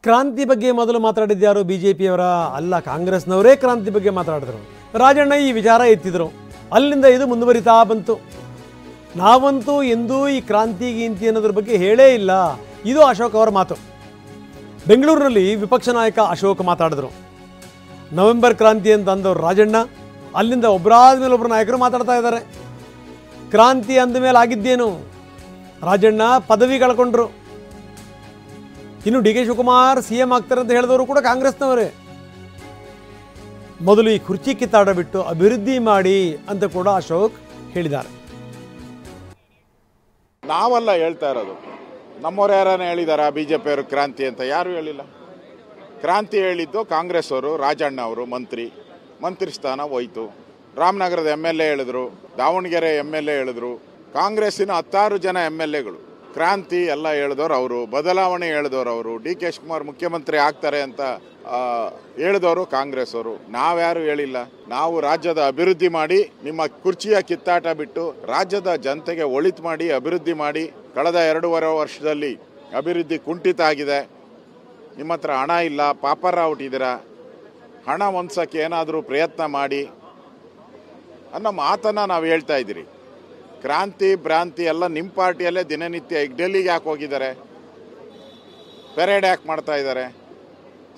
ಕ್ರಾಂತಿ ಬಗ್ಗೆ ಮೊದಲು ಮಾತಾಡಿದ್ಯಾರು ಬಿಜೆಪಿಯವರ ಅಲ್ಲ, ಕಾಂಗ್ರೆಸ್ನವರೇ ಕ್ರಾಂತಿ ಬಗ್ಗೆ ಮಾತಾಡಿದ್ರು. ರಾಜಣ್ಣ ಈ ವಿಚಾರ ಎತ್ತಿದ್ರು. ಅಲ್ಲಿಂದ ಇದು ಮುಂದುವರಿತಾ ಬಂತು. ನಾವಂತೂ ಎಂದೂ ಈ ಕ್ರಾಂತಿ ಗೀಂತಿ ಅನ್ನೋದ್ರ ಬಗ್ಗೆ ಹೇಳೇ ಇಲ್ಲ. ಇದು ಅಶೋಕ್ ಅವರ ಮಾತು. ಬೆಂಗಳೂರಿನಲ್ಲಿ ವಿಪಕ್ಷ ನಾಯಕ ಅಶೋಕ್ ಮಾತಾಡಿದ್ರು. ನವೆಂಬರ್ ಕ್ರಾಂತಿ ಅಂತ ಅಂದವರು ರಾಜಣ್ಣ. ಅಲ್ಲಿಂದ ಒಬ್ಬರಾದ ಮೇಲೆ ಒಬ್ಬರು ನಾಯಕರು ಮಾತಾಡ್ತಾ ಇದ್ದಾರೆ. ಕ್ರಾಂತಿ ಅಂದ ಮೇಲೆ ಆಗಿದ್ದೇನು? ರಾಜಣ್ಣ ಪದವಿ ಕಳ್ಕೊಂಡ್ರು. ಇನ್ನು ಡಿ ಕೆ ಶಿವಕುಮಾರ್ CM ಆಗ್ತಾರೆ ಅಂತ ಹೇಳಿದವರು ಕೂಡ ಕಾಂಗ್ರೆಸ್ನವರೇ. ಮೊದಲು ಈ ಕುರ್ಚಿ ಕಿತ್ತಾಡ ಬಿಟ್ಟು ಅಭಿವೃದ್ಧಿ ಮಾಡಿ ಅಂತ ಕೂಡ ಅಶೋಕ್ ಹೇಳಿದ್ದಾರೆ. ನಾವಲ್ಲ ಹೇಳ್ತಾ ಇರೋದು, ನಮ್ಮವ್ರು ಯಾರನ್ನ ಹೇಳಿದಾರ BJP ಅವರು ಕ್ರಾಂತಿ ಅಂತ? ಯಾರು ಹೇಳಿಲ್ಲ. ಕ್ರಾಂತಿ ಹೇಳಿದ್ದು ಕಾಂಗ್ರೆಸ್ ಅವರು, ರಾಜಣ್ಣ ಅವರು ಮಂತ್ರಿ ಸ್ಥಾನ ಹೋಯ್ತು. ರಾಮನಗರದ MLA ಹೇಳಿದ್ರು, ದಾವಣಗೆರೆ MLA ಹೇಳಿದ್ರು, ಕಾಂಗ್ರೆಸ್ಸಿನ 10 ಜನ MLAಗಳು ಕ್ರಾಂತಿ ಎಲ್ಲ ಹೇಳಿದವರು ಅವರು, ಬದಲಾವಣೆ ಹೇಳಿದವರು ಅವರು, DK ಶಿವಕುಮಾರ್ ಮುಖ್ಯಮಂತ್ರಿ ಆಗ್ತಾರೆ ಅಂತ ಹೇಳಿದವರು ಕಾಂಗ್ರೆಸ್ ಅವರು. ನಾವ್ಯಾರು ಹೇಳಿಲ್ಲ. ನಾವು ರಾಜ್ಯದ ಅಭಿವೃದ್ಧಿ ಮಾಡಿ, ನಿಮ್ಮ ಕುರ್ಚಿಯ ಕಿತ್ತಾಟ ಬಿಟ್ಟು ರಾಜ್ಯದ ಜನತೆಗೆ ಒಳಿತು ಮಾಡಿ ಅಭಿವೃದ್ಧಿ ಮಾಡಿ. ಕಳೆದ 2.5 ವರ್ಷದಲ್ಲಿ ಅಭಿವೃದ್ಧಿ ಕುಂಠಿತ ಆಗಿದೆ. ನಿಮ್ಮ ಹತ್ರ ಹಣ ಇಲ್ಲ, ಪಾಪರ ಹುಟ್ಟಿದ್ದೀರಾ, ಹಣ ಹೊಂದ್ಸೋಕ್ಕೆ ಏನಾದರೂ ಪ್ರಯತ್ನ ಮಾಡಿ ಅನ್ನೋ ಮಾತನ್ನು ನಾವು ಹೇಳ್ತಾ ಇದ್ದೀರಿ. ಕ್ರಾಂತಿ ಭ್ರಾಂತಿ ಎಲ್ಲ ನಿಮ್ಮ ಪಾರ್ಟಿಯಲ್ಲೇ ದಿನನಿತ್ಯ. ಈಗ ಡೆಲ್ಲಿಗೆ ಯಾಕೆ ಹೋಗಿದ್ದಾರೆ? ಪೆರೇಡ್ ಯಾಕೆ ಮಾಡ್ತಾ ಇದ್ದಾರೆ?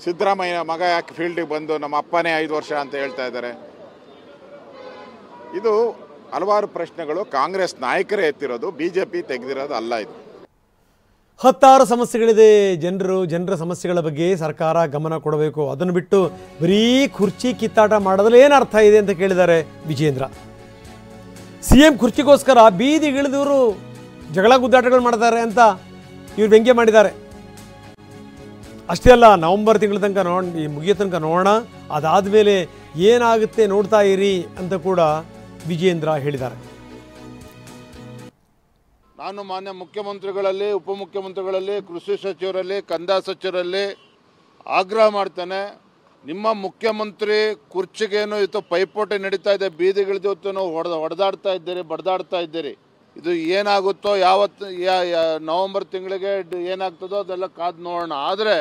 ಸಿದ್ದರಾಮಯ್ಯ ಮಗ ಯಾಕೆ ಫೀಲ್ಡಿಗೆ ಬಂದು ನಮ್ಮ ಅಪ್ಪನೇ 5 ವರ್ಷ ಅಂತ ಹೇಳ್ತಾ ಇದ್ದಾರೆ? ಇದು ಹಲವಾರು ಪ್ರಶ್ನೆಗಳು ಕಾಂಗ್ರೆಸ್ ನಾಯಕರೇ ಎತ್ತಿರೋದು, BJP ತೆಗೆದಿರೋದು ಅಲ್ಲ. ಇದು 10 ಸಮಸ್ಯೆಗಳಿದೆ. ಜನರ ಸಮಸ್ಯೆಗಳ ಬಗ್ಗೆ ಸರ್ಕಾರ ಗಮನ ಕೊಡಬೇಕು. ಅದನ್ನು ಬಿಟ್ಟು ಬರೀ ಕುರ್ಚಿ ಕಿತ್ತಾಟ ಮಾಡೋದ್ರಲ್ಲಿ ಏನು ಅರ್ಥ ಇದೆ ಅಂತ ಕೇಳಿದ್ದಾರೆ ವಿಜೇಂದ್ರ. CM ಕುರ್ಚಿಗೋಸ್ಕರ ಬೀದಿಗಿಳಿದವರು ಜಗಳ ಗುದ್ದಾಟಗಳು ಮಾಡ್ತಾರೆ ಅಂತ ಇವ್ರು ವ್ಯಂಗ್ಯ ಮಾಡಿದ್ದಾರೆ. ಅಷ್ಟೇ ಅಲ್ಲ, ನವೆಂಬರ್ ತಿಂಗಳ ತನಕ ಮುಗಿಯೋ ತನಕ ನೋಡೋಣ, ಅದಾದಮೇಲೆ ಏನಾಗುತ್ತೆ ನೋಡ್ತಾ ಇರಿ ಅಂತ ಕೂಡ ವಿಜೇಂದ್ರ ಹೇಳಿದ್ದಾರೆ. ನಾನು ಮಾನ್ಯ ಮುಖ್ಯಮಂತ್ರಿಗಳಲ್ಲಿ, ಉಪಮುಖ್ಯಮಂತ್ರಿಗಳಲ್ಲಿ, ಕೃಷಿ ಸಚಿವರಲ್ಲಿ, ಕಂದಾಯ ಸಚಿವರಲ್ಲಿ ಆಗ್ರಹ ಮಾಡ್ತೇನೆ. ನಿಮ್ಮ ಮುಖ್ಯಮಂತ್ರಿ ಕುರ್ಚಿಗೇನು ಇವತ್ತು ಪೈಪೋಟಿ ನಡೀತಾ ಇದೆ, ಬೀದಿಗಿಳಿದು ಹೊಡೆದಾಡ್ತಾ ಇದ್ದೀರಿ, ಬಡ್ದಾಡ್ತಾ ಇದ್ದೀರಿ. ಇದು ಏನಾಗುತ್ತೋ, ನವೆಂಬರ್ ತಿಂಗಳಿಗೆ ಏನಾಗ್ತದೋ ಅದೆಲ್ಲ ಕಾದು ನೋಡೋಣ. ಆದರೆ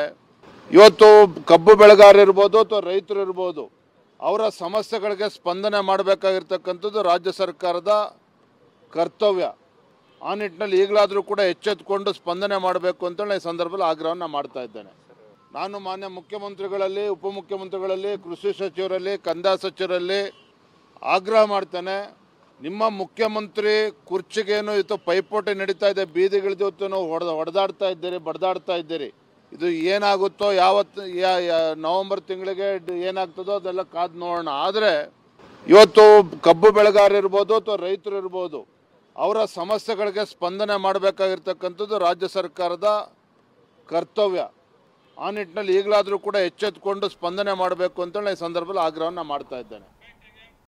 ಇವತ್ತು ಕಬ್ಬು ಬೆಳೆಗಾರರು ಇರ್ಬೋದು ಅಥವಾ ರೈತರು ಇರ್ಬೋದು, ಅವರ ಸಮಸ್ಯೆಗಳಿಗೆ ಸ್ಪಂದನೆ ಮಾಡಬೇಕಾಗಿರ್ತಕ್ಕಂಥದ್ದು ರಾಜ್ಯ ಸರ್ಕಾರದ ಕರ್ತವ್ಯ. ಆ ನಿಟ್ಟಿನಲ್ಲಿ ಈಗಲಾದರೂ ಕೂಡ ಎಚ್ಚೆತ್ತುಕೊಂಡು ಸ್ಪಂದನೆ ಮಾಡಬೇಕು ಅಂತೇಳಿ ಈ ಸಂದರ್ಭದಲ್ಲಿ ಆಗ್ರಹವನ್ನು ಮಾಡ್ತಾ ಇದ್ದೇನೆ. ನಾನು ಮಾನ್ಯ ಮುಖ್ಯಮಂತ್ರಿಗಳಲ್ಲಿ, ಉಪಮುಖ್ಯಮಂತ್ರಿಗಳಲ್ಲಿ, ಕೃಷಿ ಸಚಿವರಲ್ಲಿ, ಕಂದಾಯ ಸಚಿವರಲ್ಲಿ ಆಗ್ರಹ ಮಾಡ್ತೇನೆ. ನಿಮ್ಮ ಮುಖ್ಯಮಂತ್ರಿ ಕುರ್ಚಿಗೇನು ಇವತ್ತು ಪೈಪೋಟಿ ನಡೀತಾ ಇದೆ, ಬೀದಿಗಿಳಿದು ಹೊಡೆದಾಡ್ತಾ ಇದ್ದೀರಿ, ಬಡ್ದಾಡ್ತಾ ಇದ್ದೀರಿ. ಇದು ಏನಾಗುತ್ತೋ, ನವೆಂಬರ್ ತಿಂಗಳಿಗೆ ಏನಾಗ್ತದೋ ಅದೆಲ್ಲ ಕಾದು ನೋಡೋಣ. ಆದರೆ ಇವತ್ತು ಕಬ್ಬು ಬೆಳೆಗಾರರು ಇರ್ಬೋದು ಅಥವಾ ರೈತರು ಇರ್ಬೋದು, ಅವರ ಸಮಸ್ಯೆಗಳಿಗೆ ಸ್ಪಂದನೆ ಮಾಡಬೇಕಾಗಿರ್ತಕ್ಕಂಥದ್ದು ರಾಜ್ಯ ಸರ್ಕಾರದ ಕರ್ತವ್ಯ. ಆ ನಿಟ್ಟಿನಲ್ಲಿ ಈಗಲಾದರೂ ಕೂಡ ಎಚ್ಚೆತ್ತುಕೊಂಡು ಸ್ಪಂದನೆ ಮಾಡಬೇಕು ಅಂತೇಳಿ ಈ ಸಂದರ್ಭದಲ್ಲಿ ಆಗ್ರಹವನ್ನು ಮಾಡ್ತಾ ಇದ್ದೇನೆ.